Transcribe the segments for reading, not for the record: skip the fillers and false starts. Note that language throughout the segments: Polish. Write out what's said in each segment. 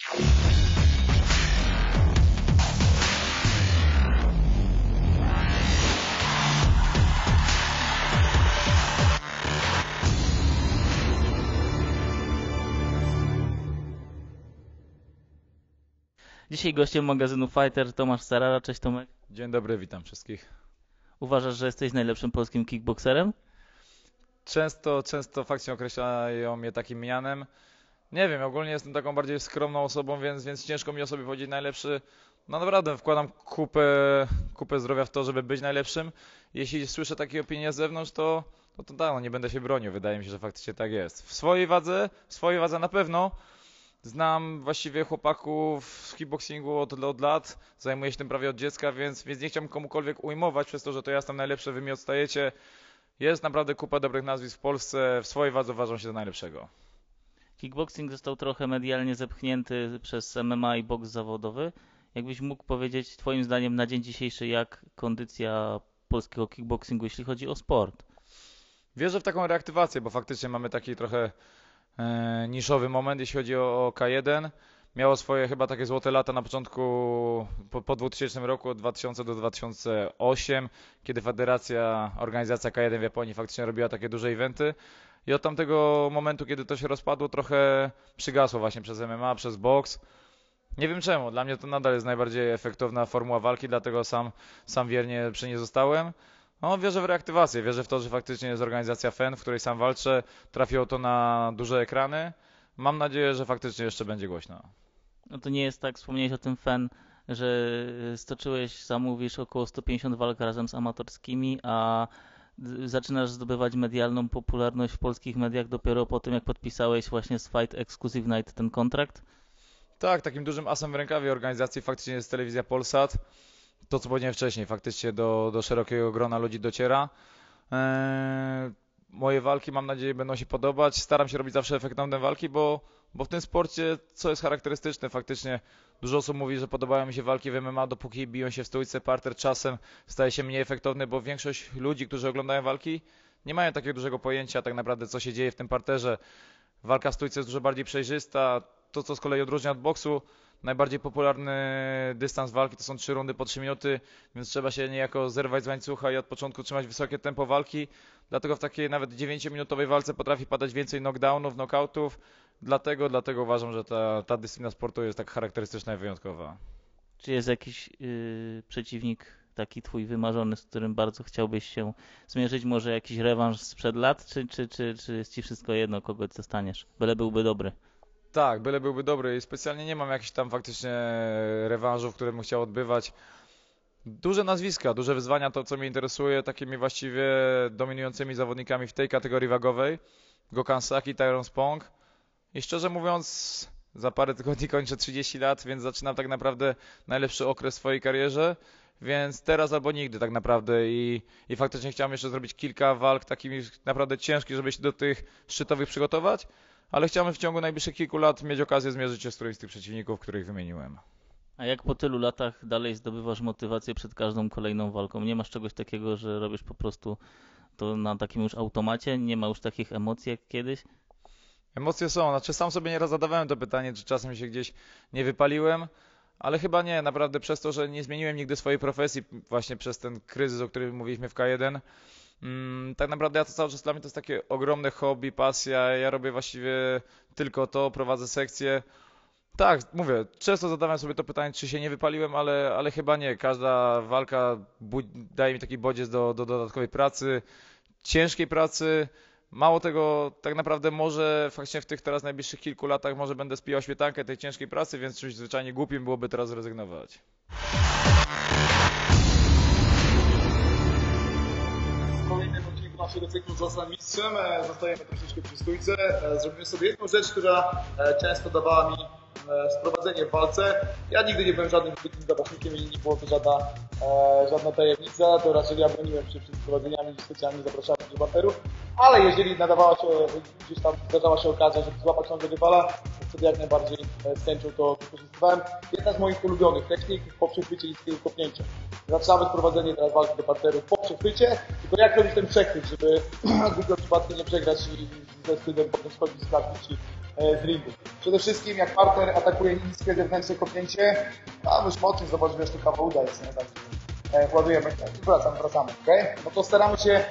Dzisiaj gościem magazynu Fighter Tomasz Sarara. Cześć Tomek. Dzień dobry, witam wszystkich. Uważasz, że jesteś najlepszym polskim kickbokserem? Często faktycznie określają mnie takim mianem. Nie wiem, ogólnie jestem taką bardziej skromną osobą, więc ciężko mi o sobie powiedzieć najlepszy. No naprawdę wkładam kupę zdrowia w to, żeby być najlepszym. Jeśli słyszę takie opinie z zewnątrz, to tak, no nie będę się bronił. Wydaje mi się, że faktycznie tak jest. W swojej wadze na pewno. Znam właściwie chłopaków w kickboxingu od lat, zajmuję się tym prawie od dziecka, więc nie chciałbym komukolwiek ujmować przez to, że to ja jestem najlepszy, wy mi odstajecie. Jest naprawdę kupa dobrych nazwisk w Polsce, w swojej wadze uważam się za najlepszego. Kickboxing został trochę medialnie zepchnięty przez MMA i boks zawodowy. Jakbyś mógł powiedzieć twoim zdaniem na dzień dzisiejszy, jak kondycja polskiego kickboxingu, jeśli chodzi o sport? Wierzę w taką reaktywację, bo faktycznie mamy taki trochę niszowy moment, jeśli chodzi o K1. Miało swoje chyba takie złote lata na początku, po 2000 roku, od 2000 do 2008, kiedy organizacja K1 w Japonii faktycznie robiła takie duże eventy. I od tamtego momentu, kiedy to się rozpadło, trochę przygasło właśnie przez MMA, przez boks. Nie wiem czemu, dla mnie to nadal jest najbardziej efektowna formuła walki, dlatego sam wiernie przy niej zostałem. No, wierzę w reaktywację, wierzę w to, że faktycznie jest organizacja FEN, w której sam walczę, trafiło to na duże ekrany. Mam nadzieję, że faktycznie jeszcze będzie głośno. No to nie jest tak, wspomniałeś o tym FEN, że stoczyłeś, sam mówisz, około 150 walk razem z amatorskimi, a zaczynasz zdobywać medialną popularność w polskich mediach dopiero po tym, jak podpisałeś właśnie z Fight Exclusive Night ten kontrakt? Tak, takim dużym asem w rękawie organizacji faktycznie jest telewizja Polsat. To, co powiedziałem wcześniej, faktycznie do szerokiego grona ludzi dociera. Moje walki, mam nadzieję, będą się podobać. Staram się robić zawsze efektowne walki, bo w tym sporcie, co jest charakterystyczne, faktycznie dużo osób mówi, że podobają mi się walki w MMA, dopóki biją się w stójce, parter czasem staje się mniej efektowny, bo większość ludzi, którzy oglądają walki, nie mają takiego dużego pojęcia tak naprawdę, co się dzieje w tym parterze. Walka w stójce jest dużo bardziej przejrzysta. To, co z kolei odróżnia od boksu, najbardziej popularny dystans walki to są 3 rundy po 3 minuty, więc trzeba się niejako zerwać z łańcucha i od początku trzymać wysokie tempo walki. Dlatego w takiej nawet 9-minutowej walce potrafi padać więcej knockdownów, knockoutów. Dlatego uważam, że ta dyscyplina sportu jest tak charakterystyczna i wyjątkowa. Czy jest jakiś przeciwnik taki twój wymarzony, z którym bardzo chciałbyś się zmierzyć? Może jakiś rewanż sprzed lat? Czy jest ci wszystko jedno, kogo dostaniesz? Byle byłby dobry. Tak, byle byłby dobry i specjalnie nie mam jakichś tam faktycznie rewanżów, które bym chciał odbywać. Duże nazwiska, duże wyzwania, to co mnie interesuje, takimi właściwie dominującymi zawodnikami w tej kategorii wagowej. Gokhan Saki, Tyrone Spong. I szczerze mówiąc, za parę tygodni kończę 30 lat, więc zaczynam tak naprawdę najlepszy okres w swojej karierze. Więc teraz albo nigdy tak naprawdę i faktycznie chciałem jeszcze zrobić kilka walk takich naprawdę ciężkich, żeby się do tych szczytowych przygotować. Ale chciałem w ciągu najbliższych kilku lat mieć okazję zmierzyć się z którymś z tych przeciwników, których wymieniłem. A jak po tylu latach dalej zdobywasz motywację przed każdą kolejną walką? Nie masz czegoś takiego, że robisz po prostu to na takim już automacie? Nie ma już takich emocji jak kiedyś? Emocje są, znaczy sam sobie nieraz zadawałem to pytanie, czy czasem się gdzieś nie wypaliłem, ale chyba nie, naprawdę przez to, że nie zmieniłem nigdy swojej profesji, właśnie przez ten kryzys, o którym mówiliśmy w K1. Tak naprawdę ja to cały czas dla mnie to jest takie ogromne hobby, pasja, ja robię właściwie tylko to, prowadzę sekcję. Tak, mówię, często zadawałem sobie to pytanie, czy się nie wypaliłem, ale chyba nie. Każda walka daje mi taki bodziec do dodatkowej pracy, ciężkiej pracy. Mało tego, tak naprawdę może faktycznie w tych teraz najbliższych kilku latach może będę spijał świetankę tej ciężkiej pracy, więc czymś zwyczajnie głupim byłoby teraz zrezygnować. W kolejnym odcinku naszego cyklu Zostań Mistrzem zostajemy troszeczkę przy stójce. Zrobimy sobie jedną rzecz, która często dawała mi sprowadzenie w walce. Ja nigdy nie byłem żadnym wybitnym zapaśnikiem i nie było to żadna tajemnica. To raczej ja broniłem się przed sprowadzeniami i specjalnie zapraszałem do baterów. ale jeżeli nadawała się, gdzieś tam zdarzała się okazja, żeby złapać nogę rywala, to wtedy jak najbardziej z chęcią to wykorzystywałem. Jedna z moich ulubionych technik po przechwycie niskiego kopnięcia. Zaczynamy sprowadzenie teraz walki do parteru po przechwycie, tylko jak robić ten przechwyt, żeby głupio przypadkiem nie przegrać i ze wstydem potem schodzić z klatki czy z ringu. Przede wszystkim jak parter atakuje niskie zewnętrzne kopnięcie, a myś mocniej, zobacz, wiesz, tu kawał uda jest, nie? Tak. Ładujemy, wracamy, ok? No to staramy się,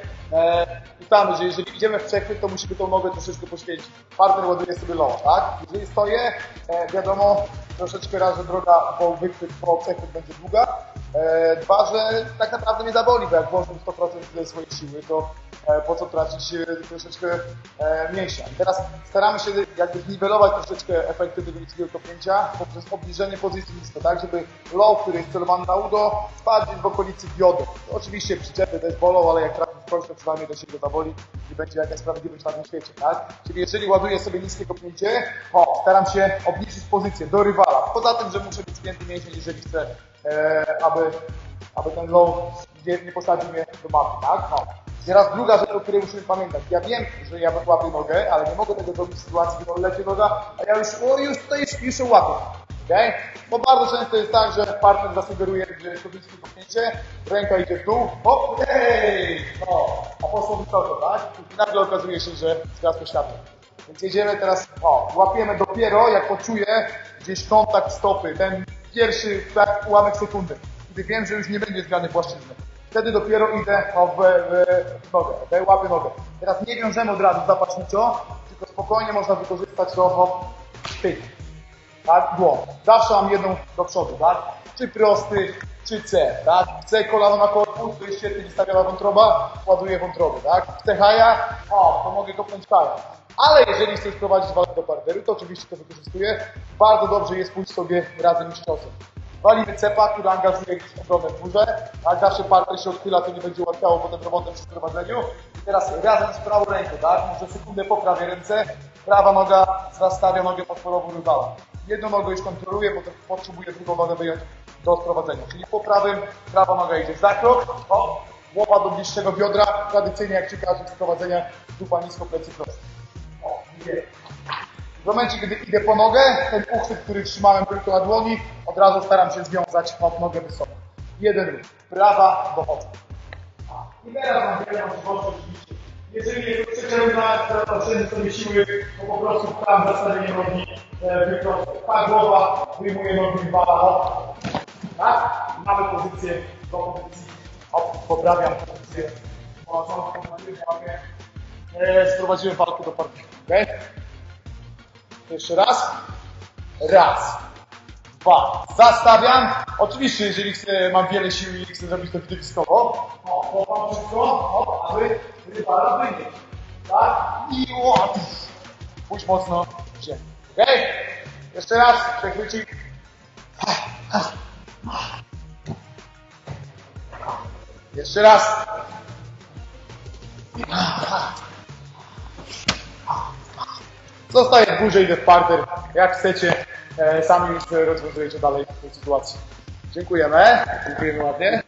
pytamy, że jeżeli idziemy w przechwyt, to musimy tą nogę troszeczkę poświęcić. Partner ładuje sobie low, tak? Jeżeli stoję, wiadomo, troszeczkę raz, że droga po wychwyt, po przechwyt będzie długa. Dwa, że tak naprawdę nie zaboli, bo jak włożę 100% swojej siły, to po co tracić troszeczkę mięśnia. I teraz staramy się jakby zniwelować troszeczkę efekty tego niskiego kopnięcia poprzez obniżenie pozycji nisko, tak, żeby low, który jest celowany na udo, spadł w okolicy bioder. Oczywiście przyczepy też bolą, ale jak trafi w kość, to przynajmniej to się go zaboli i będzie jakaś sprawiedliwość na tym świecie, tak? Czyli jeżeli ładuję sobie niskie kopnięcie, staram się obniżyć pozycję do rywala. Poza tym, że muszę być spięty mięsień, jeżeli chcę, aby ten low nie posadził mnie do maty, tak? No. Teraz druga rzecz, o której musimy pamiętać. Ja wiem, że ja łapię nogę, ale nie mogę tego zrobić w sytuacji, gdy leci noga, a ja już ją łapię. Okay? Bo bardzo często jest tak, że partner zasugeruje, że jest to bliskie kopnięcie, ręka idzie w dół, hop, hej! No, a poszło wysoko, tak? I nagle okazuje się, że zgasło światło. Więc jedziemy teraz, łapiemy dopiero, jak poczuję gdzieś kontakt stopy, ten pierwszy ułamek sekundy. Kiedy wiem, że już nie będzie zmiany płaszczyzny. Wtedy dopiero idę w nogę, okay? Łapię nogę. Teraz nie wiążemy od razu zapaczniczo, tylko spokojnie można wykorzystać to pyk, tak? Dłoń. Zawsze mam jedną do przodu, tak? Czy prosty, czy C, tak? Chcę kolano na korpus, to jest świetnie wystawiona wątroba, ładuję wątroby, tak? Chcę haja, to mogę kopnąć haja. Ale jeżeli chcesz prowadzić walkę do parteru, to oczywiście to wykorzystuję. Bardzo dobrze jest pójść sobie razem z ciosem. Walimy cepa, który angażuje gdzieś obronę w górze, a zawsze parter się odchyla, to nie będzie łatwiało potem robotę przy prowadzeniu. I teraz razem z prawą ręką, tak? Może sekundę poprawię ręce, prawa noga zastawia nogę podporową rywala. Jedną nogę już kontroluję, potem potrzebuję drugą nogę wyjąć do sprowadzenia. Czyli po prawym, prawa noga idzie za krok, łopa do bliższego biodra, tradycyjnie jak przy każdych sprowadzeniach, dupa nisko, plecy proste. Idzie. W momencie, kiedy idę po nogę, ten uchwyt, który trzymałem tylko na dłoni, od razu staram się związać od nogę wysoko. Jeden ruch. Prawa, dochodzę. I teraz mam wiele możliwości oczywiście. Jeżeli jest to przeciągna, zaoszczędzę sobie siły, to po prostu tam zastawienie nogi wyprosto. Ta głowa wyjmuje nogi rywala. Tak? Mamy pozycję do pozycji. Poprawiam pozycję. Sprowadziłem walkę do partii. Okay? Jeszcze raz. Raz. Dwa. Zastawiam. Oczywiście, jeżeli mam wiele siły i chcę zrobić to widowiskowo, chłopam wszystko, aby rywala wynieść. Tak? I pójdź mocno w ziemię. Okej? Jeszcze raz. Przechwycik. Jeszcze raz. Zostaję w górze, idę w parter. Jak chcecie, sami już rozwiązujecie dalej tę sytuację. Dziękujemy. Dziękujemy ładnie.